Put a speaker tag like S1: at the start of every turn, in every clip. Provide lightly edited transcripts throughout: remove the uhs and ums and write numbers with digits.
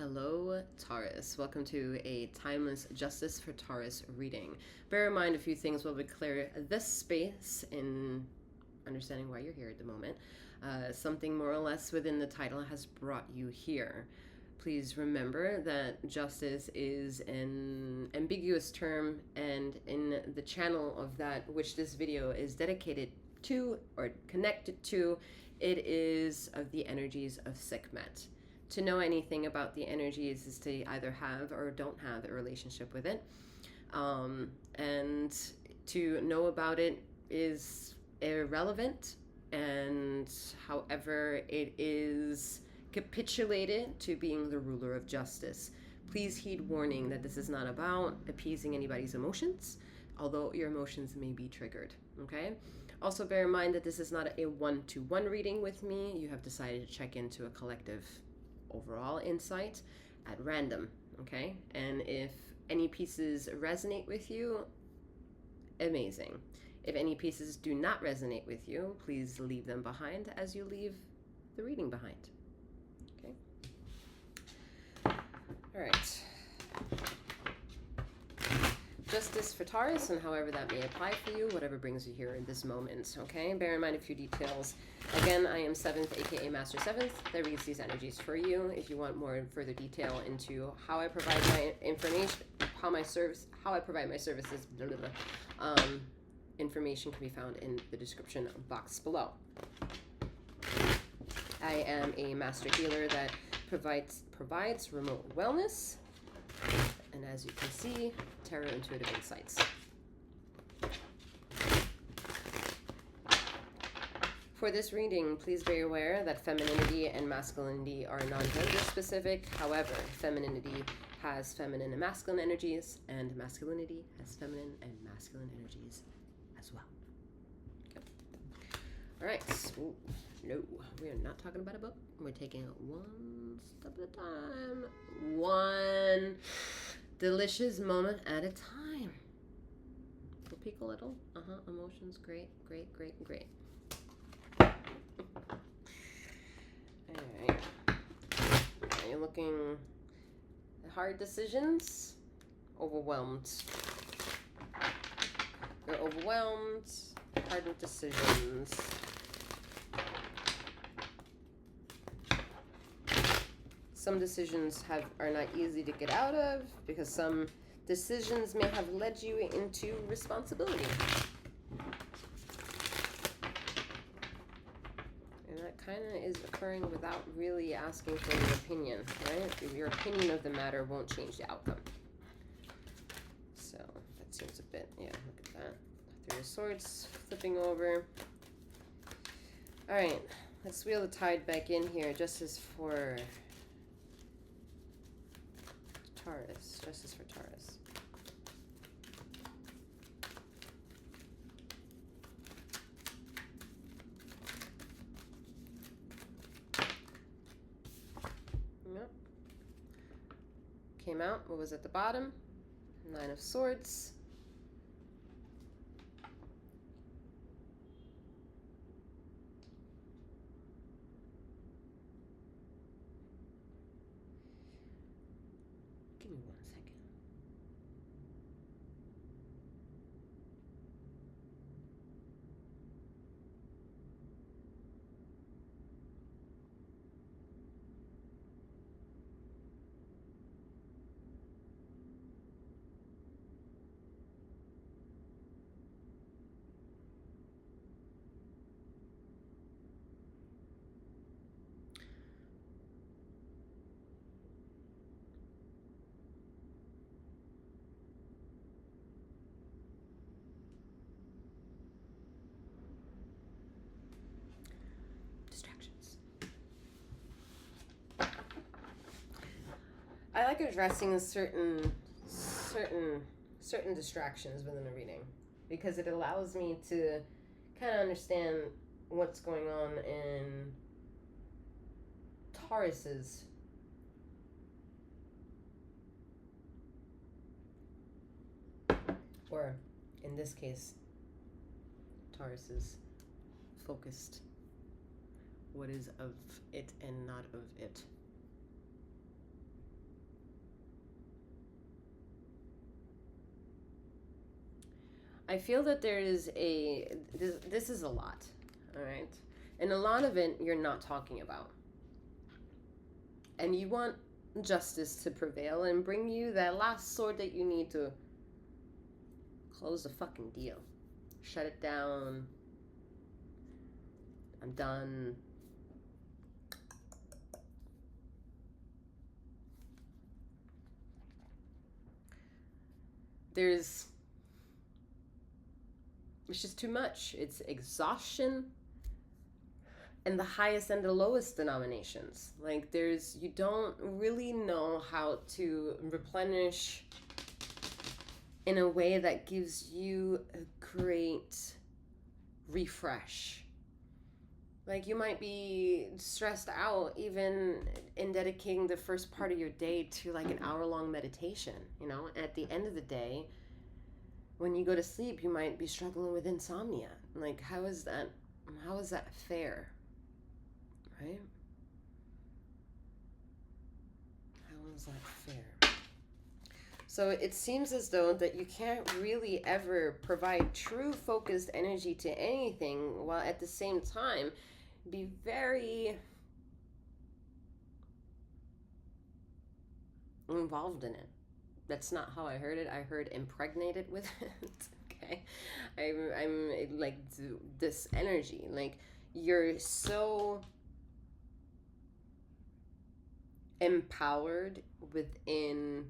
S1: Hello, Taurus. Welcome to a timeless Justice for Taurus reading. Bear in mind a few things while we clear this space in understanding why you're here at the moment. Something more or less within the title has brought you here. Please remember that justice is an ambiguous term, and in the channel of that which this video is dedicated to or connected to, it is of the energies of Sekhmet. To know anything about the energies is to either have or don't have a relationship with it. And to know about it is irrelevant, and however, it is capitulated to being the ruler of justice. Please heed warning that this is not about appeasing anybody's emotions, although your emotions may be triggered, okay? Also bear in mind that this is not a one-to-one reading with me. You have decided to check into a collective overall insight at random, okay? And if any pieces resonate with you, amazing. If any pieces do not resonate with you, please leave them behind as you leave the reading behind, okay? All right. Justice for Taurus, and however that may apply for you, whatever brings you here in this moment, okay? Bear in mind a few details. Again, I am 7th, aka Master 7th, that reads these energies for you. If you want more further detail into how I provide my information, how I provide my services, blah, blah, blah, information can be found in the description box below. I am a master healer that provides remote wellness, and as you can see, tarot intuitive insights. For this reading, please be aware that femininity and masculinity are non-gender specific. However, femininity has feminine and masculine energies, and masculinity has feminine and masculine energies as well. Okay. All right. Ooh, no, we are not talking about a book. We're taking it one step at a time. One delicious moment at a time. We'll peek a little. Emotions. Great, great, great, great. Alright. Are you looking at hard decisions? Overwhelmed. You're overwhelmed. Hard decisions. Some decisions are not easy to get out of because some decisions may have led you into responsibility. And that kind of is occurring without really asking for your opinion, right? Your opinion of the matter won't change the outcome. So that seems a bit, yeah, look at that. Three of Swords flipping over. All right, let's wheel the tide back in here. Justice for Taurus. Justice for Taurus. Yep. Came out. What was at the bottom? Nine of Swords. Give me 1 second. I like addressing certain distractions within the reading because it allows me to kind of understand what's going on in Taurus's or in this case Taurus's focused what is of it and not of it. I feel that there is this is a lot, all right? And a lot of it you're not talking about. And you want justice to prevail and bring you that last sword that you need to close the fucking deal. Shut it down. I'm done. It's just too much. It's exhaustion and the highest and the lowest denominations. Like you don't really know how to replenish in a way that gives you a great refresh. Like you might be stressed out even in dedicating the first part of your day to like an hour-long meditation, and at the end of the day, when you go to sleep, you might be struggling with insomnia. Like how is that fair? Right? How is that fair? So it seems as though that you can't really ever provide true focused energy to anything while at the same time be very involved in it. That's not how I heard it. I heard impregnated with it. Okay. I'm like this energy. Like you're so empowered within,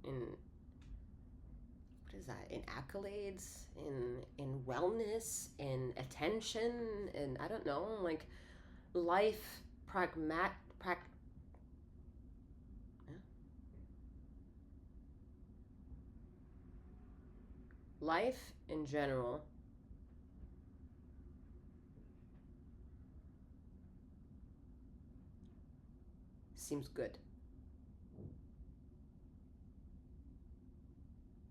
S1: in what is that? In accolades, in wellness, in attention, and I don't know, like life life in general seems good.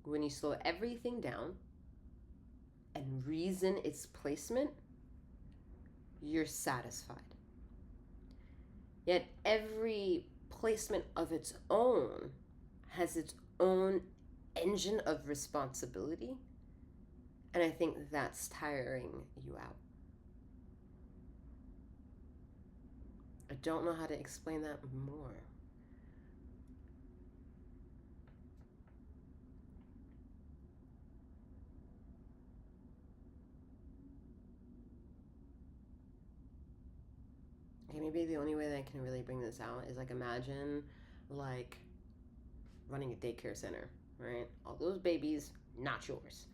S1: When you slow everything down and reason its placement, you're satisfied. Yet every placement of its own has its own engine of responsibility, and I think that's tiring you out. I don't know how to explain that more. Okay, maybe the only way that I can really bring this out is like imagine like running a daycare center, right? All those babies, not yours.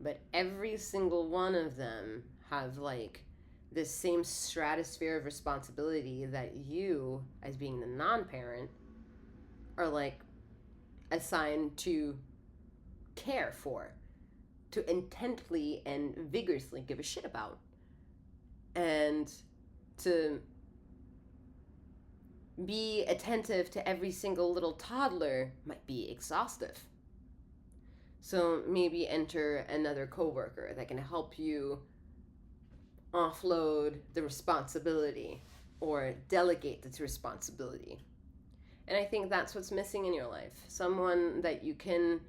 S1: But every single one of them have like this same stratosphere of responsibility that you, as being the non-parent, are like assigned to care for, to intently and vigorously give a shit about. And to be attentive to every single little toddler might be exhaustive. So maybe enter another coworker that can help you offload the responsibility or delegate the responsibility. And I think that's what's missing in your life. Someone that you can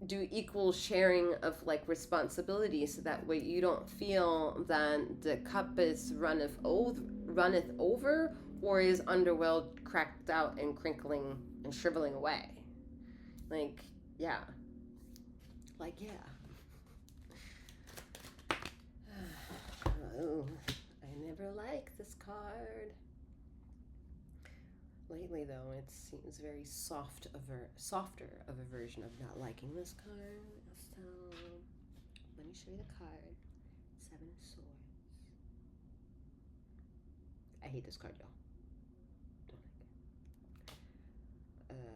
S1: do equal sharing of like responsibility, so that way you don't feel that the cup is runneth over or is underwhelmed, cracked out, and crinkling and shriveling away. Like, yeah. Like, yeah. Oh, I never liked this card. Lately, though, it seems very softer of a version of not liking this card. So, let me show you the card. 7 of Swords. I hate this card, y'all. Don't like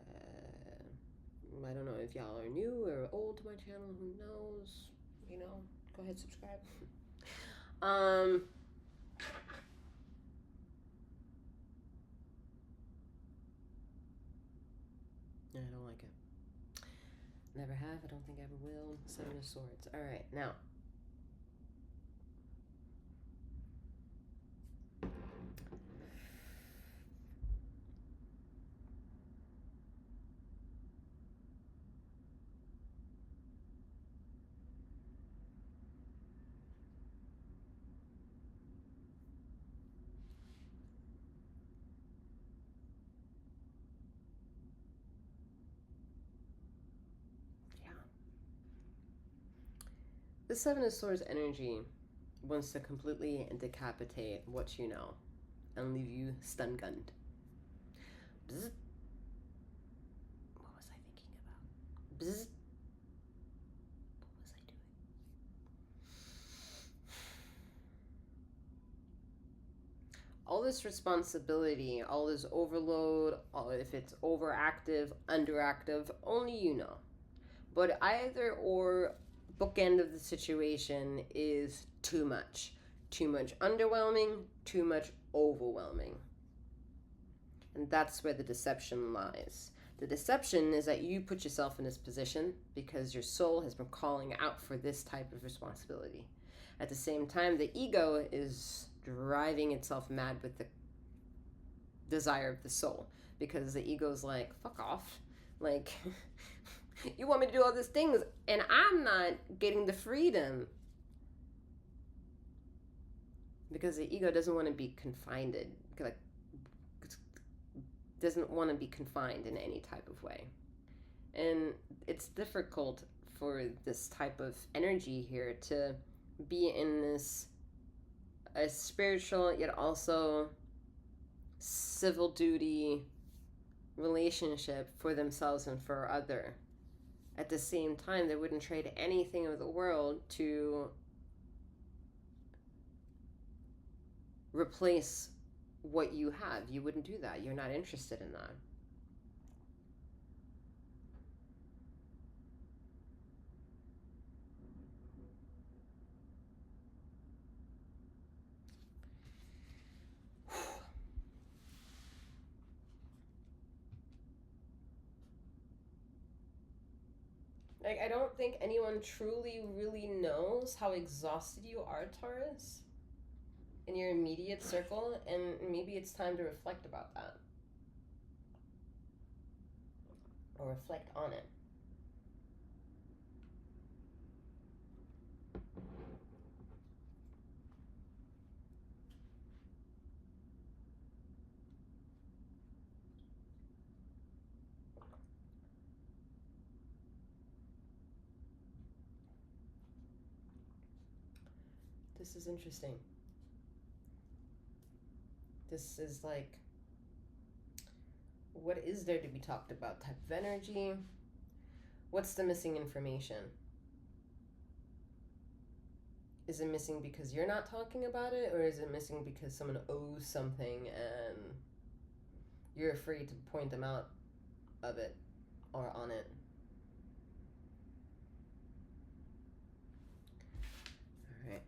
S1: it. I don't know if y'all are new or old to my channel. Who knows? Go ahead, subscribe. I don't like it. Never have. I don't think I ever will. 7 of Swords. All right, now. The Seven of Swords energy wants to completely decapitate what you know and leave you stun gunned. Bzz. What was I thinking about? Bzz. What was I doing? All this responsibility, all this overload, if it's overactive, underactive, only you know. But either or bookend of the situation is too much. Too much underwhelming, too much overwhelming. And that's where the deception lies. The deception is that you put yourself in this position because your soul has been calling out for this type of responsibility. At the same time, the ego is driving itself mad with the desire of the soul, because the ego's like, fuck off. Like, you want me to do all these things and I'm not getting the freedom. Because the ego doesn't want to be confined, like, doesn't want to be confined in any type of way. And it's difficult for this type of energy here to be in this a spiritual yet also civil duty relationship for themselves and for other. At the same time, they wouldn't trade anything of the world to replace what you have. You wouldn't do that. You're not interested in that. Like, I don't think anyone truly really knows how exhausted you are, Taurus, in your immediate circle, and maybe it's time to reflect about that. Or reflect on it. This is interesting. This is like, what is there to be talked about type of energy? What's the missing information? Is it missing because you're not talking about it, or is it missing because someone owes something and you're afraid to point them out of it or on it? All right.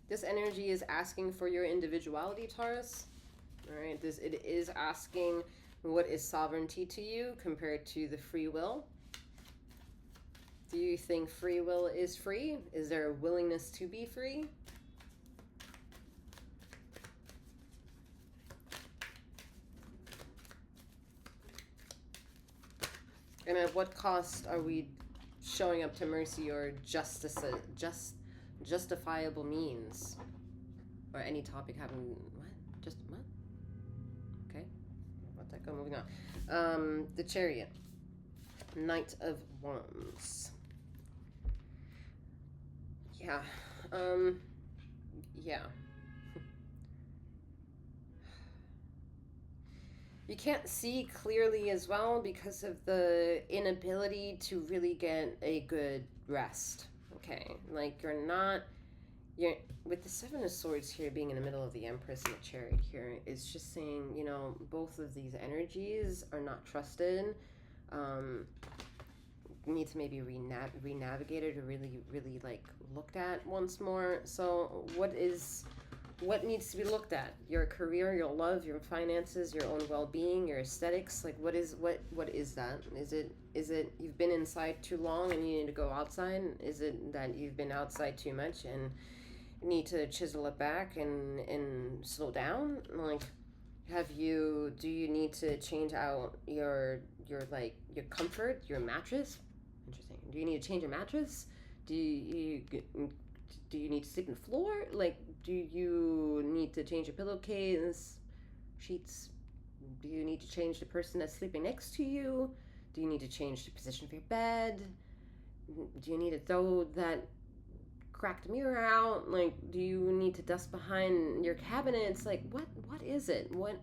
S1: This energy is asking for your individuality, Taurus. All right, it is asking what is sovereignty to you compared to the free will. Do you think free will is free? Is there a willingness to be free? And at what cost are we showing up to mercy or justifiable means? Or any topic having what? Just what? Okay. Let that go. Moving on. The Chariot. Knight of Wands. Yeah. Yeah. You can't see clearly as well because of the inability to really get a good rest. Okay, like you're with the Seven of Swords here being in the middle of the Empress and the Chariot here is just saying, you know, both of these energies are not trusted. Need to maybe re-navigate it or really like looked at once more. So what needs to be looked at? Your career, your love, your finances, your own well-being, your aesthetics. Like what is that? Is it you've been inside too long and you need to go outside? Is it that you've been outside too much and need to chisel it back and slow down? Like, do you need to change out your comfort, your mattress? Interesting. Do you need to change your mattress? Do you need to sleep on the floor? Like, do you need to change your pillowcase, sheets? Do you need to change the person that's sleeping next to you? Do you need to change the position of your bed? Do you need to throw that cracked mirror out? Like, do you need to dust behind your cabinets? Like, what is it? What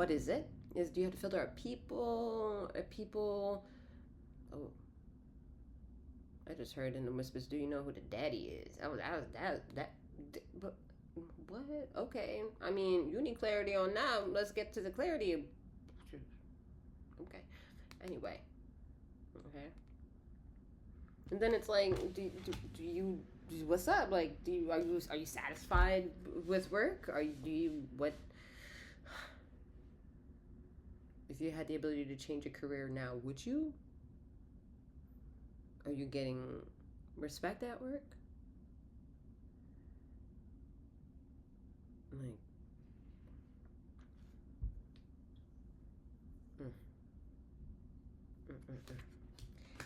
S1: is it? Do you have to filter out people? Are people? Oh, I just heard in the whispers. Do you know who the daddy is? But what? Okay. I mean, you need clarity on that. Let's get to the clarity. Okay. Anyway. Okay. And then it's like, do you? What's up? Like, are you satisfied with work? What? If you had the ability to change a career now, would you? Are you getting respect at work? Like,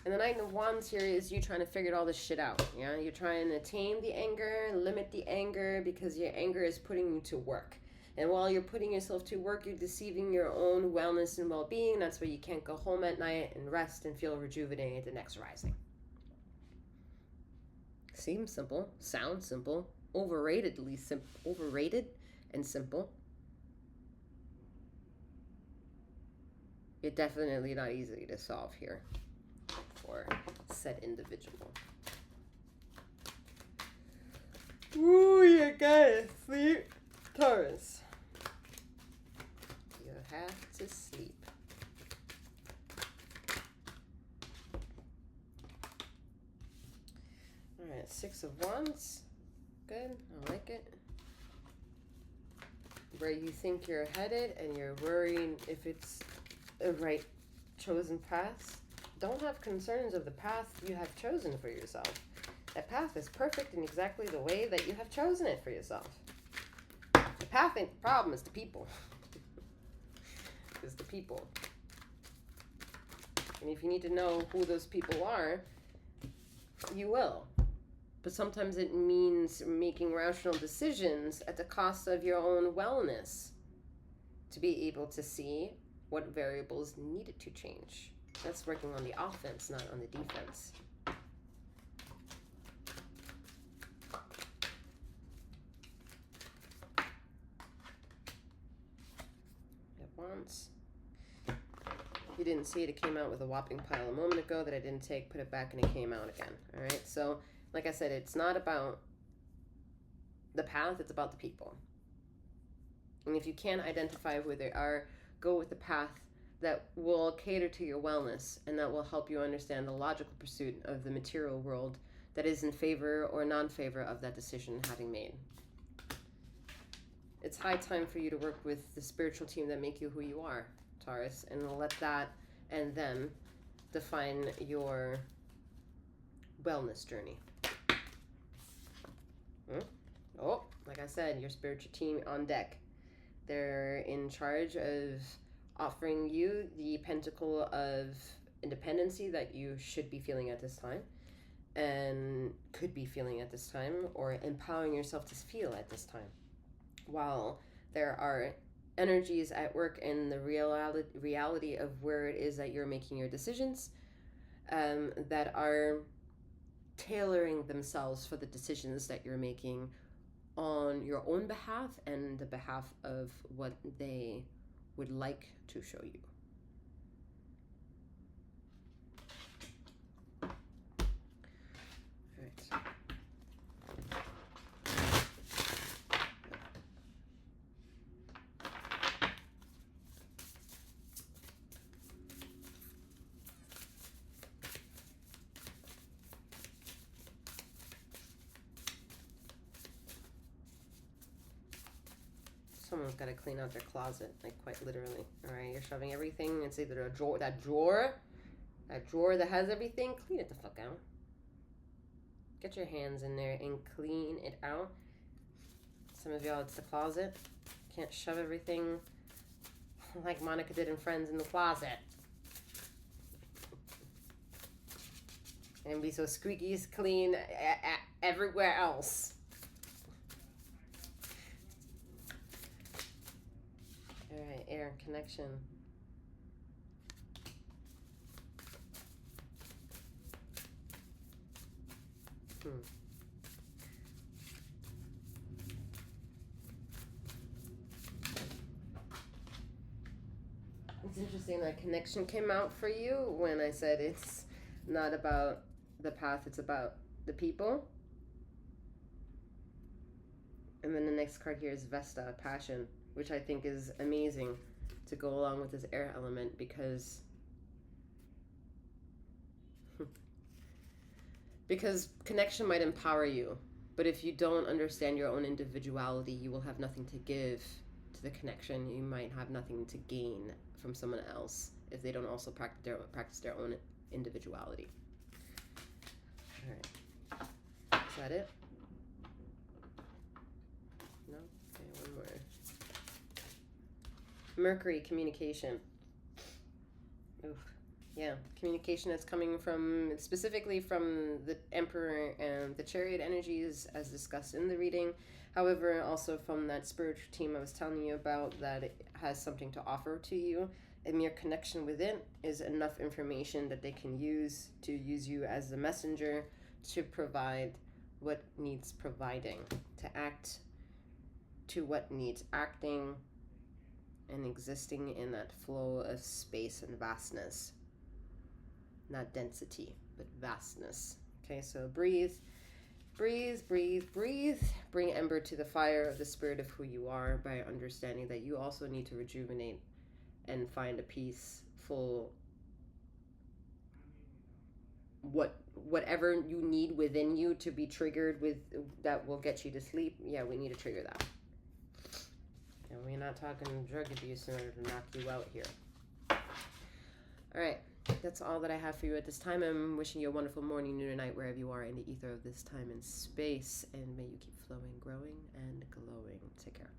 S1: And the Knight of Wands here is you trying to figure all this shit out. Yeah, you're trying to tame the anger, limit the anger, because your anger is putting you to work. And while you're putting yourself to work, you're deceiving your own wellness and well-being. That's why you can't go home at night and rest and feel rejuvenated the next rising. Seems simple, sounds simple, overrated and simple. You're definitely not easy to solve here for said individual. Ooh, you gotta sleep, Taurus. You have to sleep. Alright, Six of Wands. Good, I like it. Where you think you're headed and you're worrying if it's the right chosen path. Don't have concerns of the path you have chosen for yourself. That path is perfect in exactly the way that you have chosen it for yourself. The path ain't the problem, it's the people. It's the people. And if you need to know who those people are, you will. But sometimes it means making rational decisions at the cost of your own wellness to be able to see what variables needed to change. That's working on the offense, not on the defense. At once. You didn't see it. It came out with a whopping pile a moment ago that I didn't take, put it back, and it came out again. All right. So, like I said, it's not about the path. It's about the people. And if you can't identify who they are, go with the path that will cater to your wellness and that will help you understand the logical pursuit of the material world that is in favor or non-favor of that decision having made. It's high time for you to work with the spiritual team that make you who you are, Taurus, and let that and them define your wellness journey. Oh, like I said, your spiritual team on deck. They're in charge of offering you the pentacle of independency that you should be feeling at this time and could be feeling at this time, or empowering yourself to feel at this time. While there are energies at work in the reality of where it is that you're making your decisions that are tailoring themselves for the decisions that you're making on your own behalf and the behalf of what they would like to show you. All right. Someone's got to clean out their closet, like quite literally. All right, you're shoving everything. It's either a drawer, that drawer that has everything. Clean it the fuck out. Get your hands in there and clean it out. Some of y'all, it's the closet. Can't shove everything like Monica did in Friends in the closet. And be so squeaky clean everywhere else. All right, air connection. It's interesting that connection came out for you when I said it's not about the path, it's about the people. And then the next card here is Vesta, passion, which I think is amazing to go along with this air element because connection might empower you, but if you don't understand your own individuality, you will have nothing to give to the connection. You might have nothing to gain from someone else if they don't also practice their own individuality. All right, is that it? No? Okay, one more. Mercury, communication. Oof. Yeah, communication is coming from, specifically from the Emperor and the Chariot energies as discussed in the reading. However, also from that spiritual team I was telling you about that it has something to offer to you. A mere connection within is enough information that they can use to use you as the messenger to provide what needs providing, to act to what needs acting, and existing in that flow of space and vastness. Not density, but vastness. Okay, so breathe, breathe, breathe, breathe. Bring ember to the fire of the spirit of who you are by understanding that you also need to rejuvenate and find a peaceful, whatever you need within you to be triggered with that will get you to sleep. Yeah, we need to trigger that. And we're not talking drug abuse in order to knock you out here. All right. That's all that I have for you at this time. I'm wishing you a wonderful morning, noon, or night, wherever you are in the ether of this time and space. And may you keep flowing, growing, and glowing. Take care.